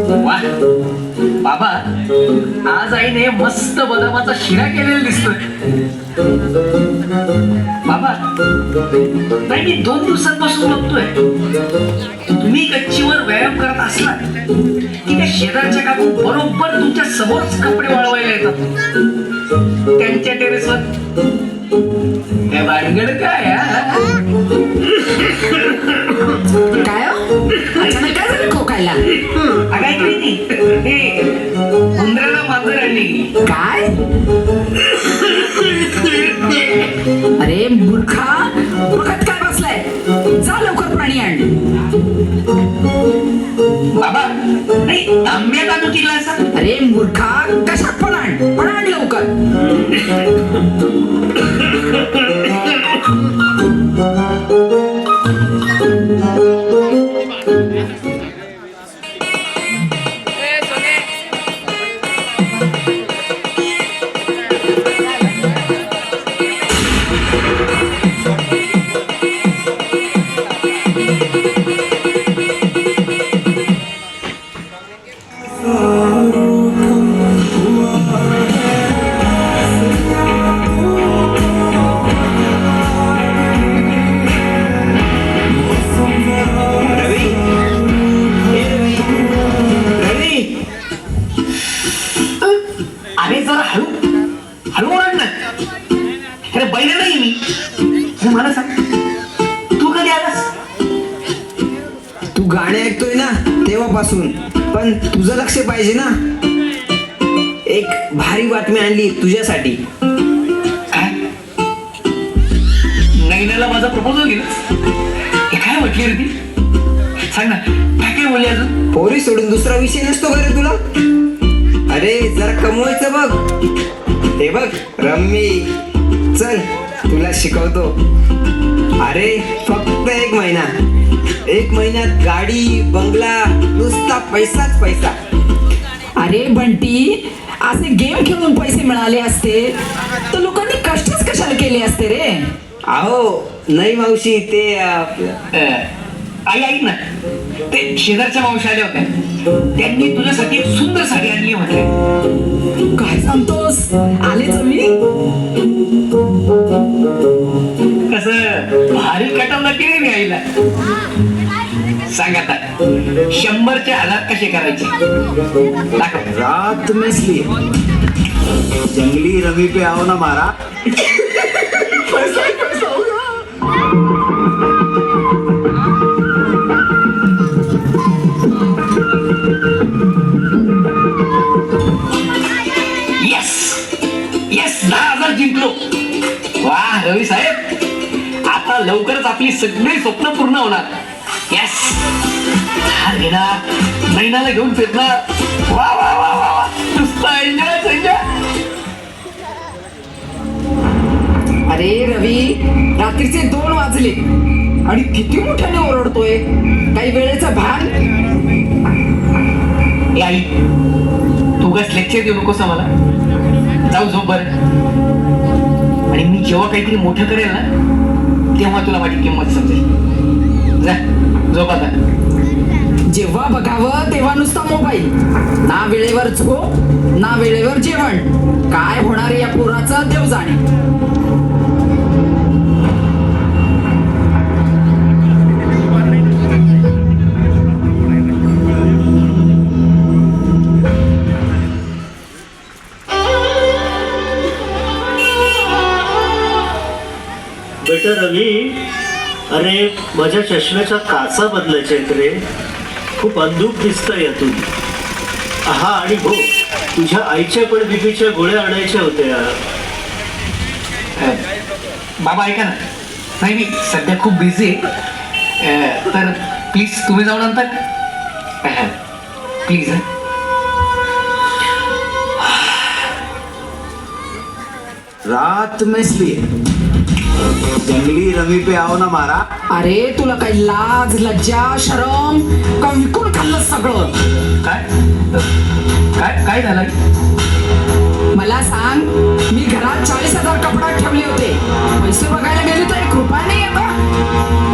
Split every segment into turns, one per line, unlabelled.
वाह बाबा, आज आईने मस्त बदामाचा शिरा केलेला दिसतोय. बाबा नाही, मी 2 दिवसांपासून बघतोय तुम्ही गच्चीवर व्यायाम करत असला की त्या शेजारच्या काकू बरोबर तुमच्या समोरच कपडे वाळवायला येतात. त्यांच्या टेरेसवर काय भानगड काय
काय अचानक काय झालं खोकायला?
काय नाही, हे उंदराला मांजर आणली.
काय? अरे मूर्खा, बघत काय बसलाय? जा लवकर प्राणी आण.
बाबा नाही, आंब्यात आणू तिला असा.
अरे मूर्खा, कशात पण आण लवकर.
अरे जरा हळू हळू ओरड ना. अरे बैल नाही मी. अरे मला सांग, तू कधी आलास?
तू गाणे ऐकतोय ना तेव्हापासून, पण तुझं लक्ष पाहिजे ना. एक भारी बातमी आणली तुझ्यासाठी.
काय? नैनाला माझा प्रपोजल केलं? हे काय म्हटली रे ती? सांग ना, काय काय बोलली अजून?
पोरी सोडून दुसरा विषय नसतो का रे तुला? अरे जरा कमवायचं बघ. हे बघ रम्मी, चल तुला शिकवतो. अरे फक्त 1 महिना, 1 महिन्यात गाडी बंगला, नुसता पैसाच पैसा.
अरे बंटी, असे गेम खेळून पैसे मिळाले असते तर लोकांनी कष्टच कशाला केले असते रे?
अहो नाही मावशी, ते
आई ऐक ना, ते शेजारच्या मावशी आल्या होत्या. त्यांनी तुझ्यासाठी एक सुंदर साडी आणली म्हटले.
काय सांगतोस? आलेच मी.
कसं भारी कटवलं की रे आईला. सांग आता, 100चे 1000 कसे करायचे? दाखव.
रात में इसलिए जंगली रवि पे आओ ना मारा.
येस येस, 10,000 जिंकलो. वाह रवी साहेब, आता लवकरच आपली सगळी स्वप्न पूर्ण होणार. येस, हार घेणार, नैनाला घेऊन फिरणार. वा वा वा वा वा, नुसता एन्जॉय एन्जॉय.
अरे रवी, रात्रीचे 2 वाजले आणि किती मोठ्याने ओरडतोय. काही वेळेचं भान?
ए आई, तू गस लेक्चर देऊ नकोस मला. जाऊ झोप बर. आणि मी जेव्हा काहीतरी मोठं करेल ना, तेव्हा तुला माझी किंमत समजेल. जा झोप आता.
जेव्हा बघावं तेव्हा नुसता मोबाईल. ना वेळेवर झोप, ना वेळेवर जेवण. काय होणार या पोराचं देव जाणे.
बेटा रवी, अरे माझ्या चष्म्याच्या काचा बदलायच्या आहेत रे. खूप अंधूक दिसतंय यातून. हा आणि हो, तुझ्या आईच्या पण बीपीच्या गोळ्या आणायच्या होत्या.
बाबा ऐका ना, नाही मी सध्या खूप बिझी आहे, तर प्लीज तुम्ही जाऊन आणता प्लीज.
रात में इसलिए जंगली रवि पे आओ ना मारा.
अरे तुला काही लाज लज्जा शरम का विकून खाल्लं सगळं?
काय काय काय झालं?
मला सांग, मी घरात 40,000 कपडा ठेवले होते. पैसे बघायला गेले तर 1 रुपया नाही येतो.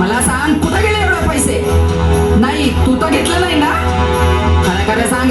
मला सांग, कुठे गेले एवढे पैसे? नाही, तू तर घेतलं नाही ना? खरं खरं सांग.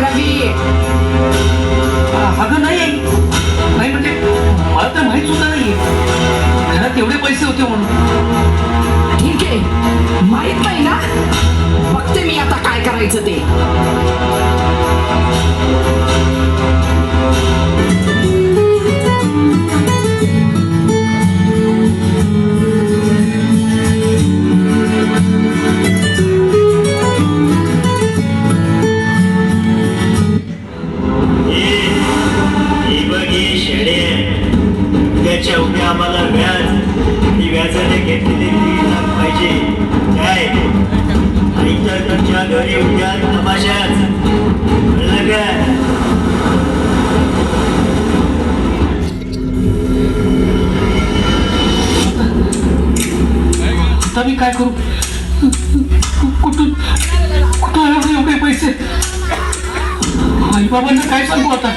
तुझ्या घरी उद्या तमाशाच, कळलं काय?
आता मी काय करू? कुठून कुठून एवढे पैसे? आई बाबांना काय सांगू आता?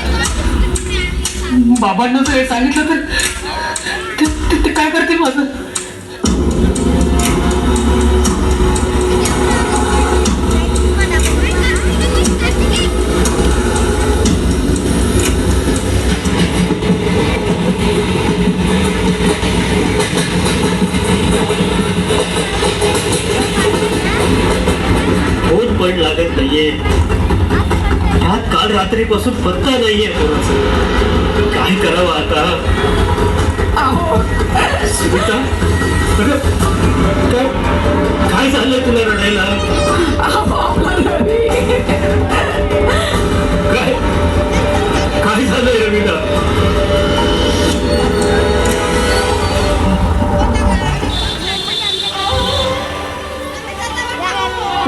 बाबांना जर हे सांगितलं तर ते काय करतील माझं?
फोन पण लागत नाहीये, ह्यात काल रात्रीपासून पत्ता नाहीये कोणाचा. काय करावं आता? सुनीता, अगं, काय झालं तुला रडायला? काय काय झालंय रवीला?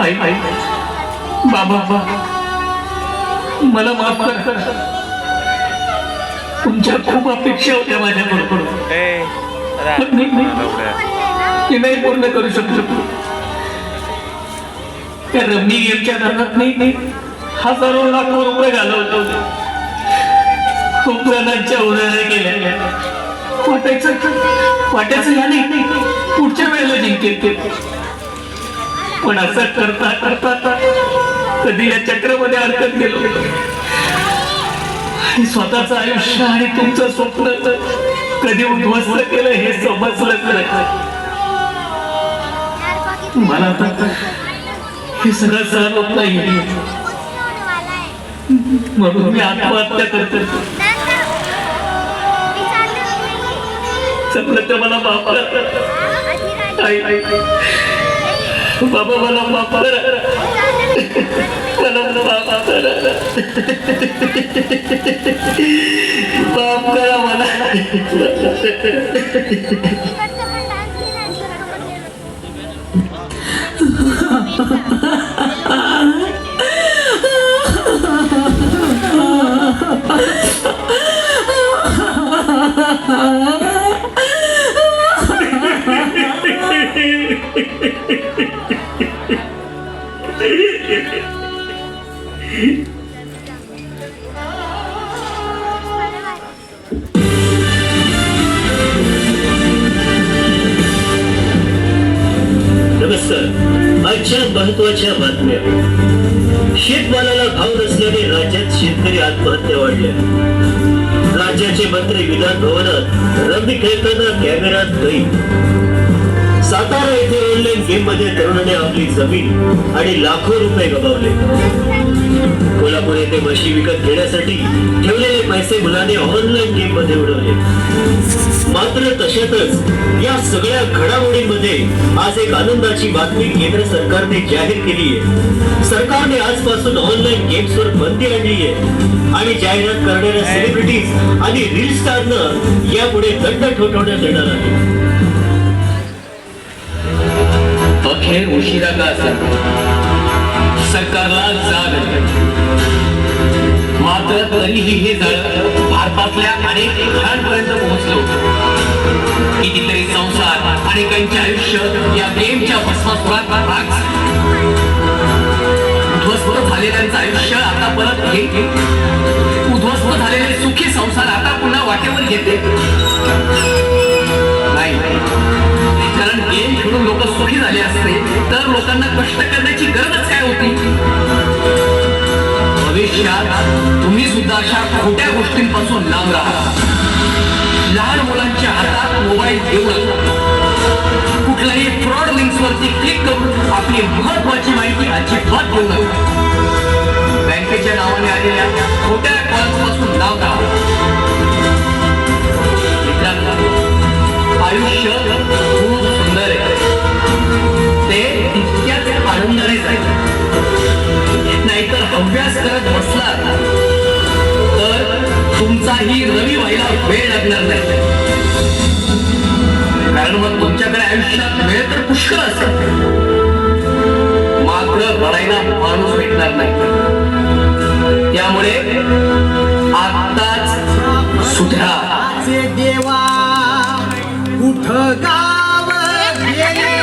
आई आई बाबा मला माफ कर. तुमच्या खूप अपेक्षा होत्या माझ्या बरोबर, पण मी नाही पूर्ण करू शकतो. त्या रम्मी गेमच्या नादात नाही हजारो लाखो रुपये घालवतो. खूप जणांच्या उदाहरण केल्या. वाटायचं या नाही पुढच्या वेळेला जिंकेल, पण असं करता करता कधी या चक्रामध्ये अडकत गेलो आणि स्वतःचं आयुष्य आणि तुमचं स्वप्न कधी उद्ध्वस्त केलं हे समजलंच नाही. मला आता हे सगळं सहन होत नाही, म्हणून मी आत्महत्या करतो. सगळं तर मला माफ करा. आई बाबा मला माफ करा. मला माफ करा. माफ करा मला.
नमस्कार. आजच्या महत्वाच्या बातम्या. शेतमालाला भाव नसल्याने राज्यात शेतकरी आत्महत्या वाढल्या. राज्याचे मंत्री विधान भवनात रमी खेळताना कॅमेऱ्यात कैद. सातारा येथे ऑनलाईन गेम मध्ये तरुणाने आपली जमीन आणि लाखो रुपये गमावले. कोल्हापूर येथे म्हशी विकत घेण्यासाठी ठेवलेले पैसे मुलाने ऑनलाईन गेम मध्ये उडवले. मात्र तशातच या सगळ्या घडामोडींमध्ये आज एक आनंदाची बातमी केंद्र सरकारने जाहीर केली आहे. सरकारने आजपासून ऑनलाईन गेम्सवर बंदी आणली आहे आणि जाहिरात करणाऱ्या सेलिब्रिटीज आणि रील स्टारनं यापुढे दंड ठोठावण्यात येणार आहे.
अखेर उशिरा का सरकारला जाग आली. मात्र तरीही हे जाळ भारतातल्या अनेक घरांपर्यंत पोहोचलो. कितीतरी संसार अनेकांचे आयुष्य या गेमच्या भस्मासुरात राग झाले. उद्ध्वस्त झालेल्यांचं आयुष्य आता परत येईल. उद्ध्वस्त झालेले सुखी संसार आता पुन्हा वाटेवर येते नाही, कारण गेम खेळून लोक सुखी झाले असते तर लोकांना कष्ट करण्याची गरजच काय होती. भविष्यात तुम्ही सुद्धा अशा खोट्या गोष्टींपासून लांब राहा. लहान मुलांच्या हातात मोबाईल देऊ नका. कुठल्याही फ्रॉड लिंक्स वरती क्लिक करून आपली महत्वाची माहिती अजिबात देऊ नका. बँकेच्या नावाने आलेल्या खोट्या कॉल्स पासून लांब राहा. मित्रांनो, आयुष्य खूप सुंदर आहे, ते तितक्याच आनंदाने जाईल. नाहीतर अभ्यास करत बसला तर तुमचाही रवी व्हायला वेळ लागणार नाही. कारण मग तुमच्याकडे आयुष्यात वेळ तर पुष्कळ असेल, मात्र पुढं लढायला माणूस भेटणार नाही. त्यामुळे आताच सुधरा.
देवा कुठं गाव गेले